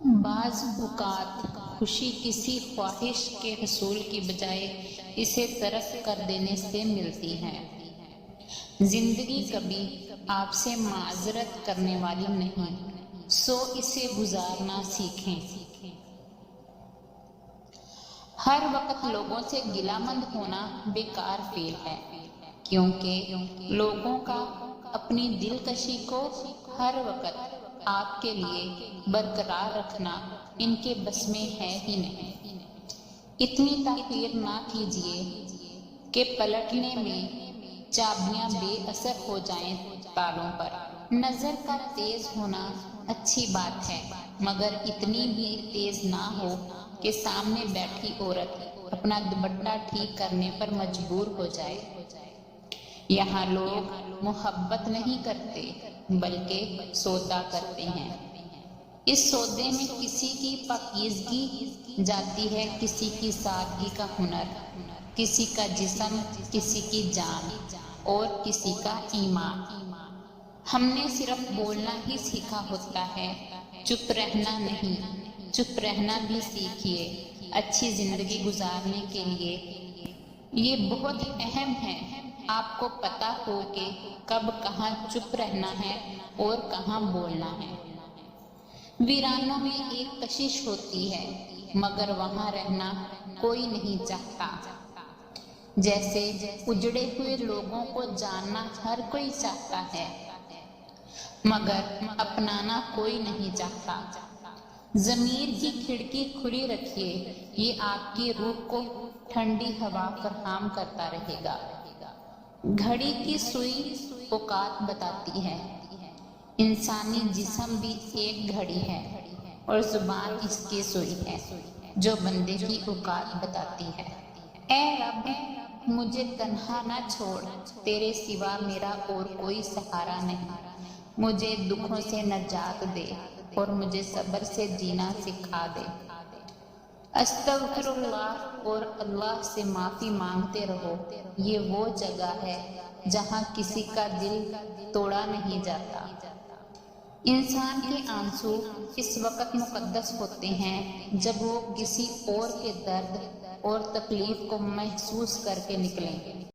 بعض اوقات خوشی کسی خواہش کے حصول کی بجائے اسے ترک کر دینے سے ملتی ہے۔ زندگی کبھی آپ سے معذرت کرنے والی نہیں، سو اسے گزارنا سیکھیں۔ ہر وقت لوگوں سے گلہ مند ہونا بیکار فعل ہے، کیونکہ لوگوں کا اپنی دلکشی کو ہر وقت آپ کے لیے برقرار رکھنا ان کے بس میں ہے ہی نہیں۔ اتنی تاخیر نہ کیجیے کہ پلٹنے میں چابیاں بے اثر ہو جائیں تالوں پر۔ نظر کا تیز ہونا اچھی بات ہے، مگر اتنی بھی تیز نہ ہو کہ سامنے بیٹھی عورت اپنا دوپٹہ ٹھیک کرنے پر مجبور ہو جائے۔ یہاں لوگ محبت نہیں کرتے بلکہ سودا کرتے ہیں۔ اس سودے میں کسی کی پاکیزگی جاتی ہے، کسی کی سادگی کا ہنر، کسی کا جسم، کسی کی جان اور کسی کا ایمان۔ ہم نے صرف بولنا ہی سیکھا ہوتا ہے، چپ رہنا نہیں۔ چپ رہنا بھی سیکھیے اچھی زندگی گزارنے کے لیے۔ یہ بہت اہم ہے آپ کو پتہ ہو کہ کب کہاں چپ رہنا ہے اور کہاں بولنا ہے۔ ویرانوں میں ایک کشش ہوتی ہے، مگر وہاں رہنا کوئی نہیں چاہتا۔ جیسے اجڑے ہوئے لوگوں کو جاننا ہر کوئی چاہتا ہے، مگر اپنانا کوئی نہیں چاہتا۔ ضمیر کی کھڑکی کھلی رکھیے، یہ آپ کی روح کو ٹھنڈی ہوا فراہم کرتا رہے گا۔ گھڑی کی سوئی اوقات بتاتی ہے، انسانی جسم بھی ایک گھڑی ہے اور زبان اس کی سوئی ہے جو بندے کی اوقات بتاتی ہے۔ اے رب مجھے تنہا نہ چھوڑ، تیرے سوا میرا اور کوئی سہارا نہیں۔ مجھے دکھوں سے نجات دے اور مجھے صبر سے جینا سکھا دے۔ استغفر اللہ اور اللہ سے معافی مانگتے رہو، یہ وہ جگہ ہے جہاں کسی کا دل توڑا نہیں جاتا۔ انسان کے آنسو اس وقت مقدس ہوتے ہیں جب وہ کسی اور کے درد اور تکلیف کو محسوس کر کے نکلیں۔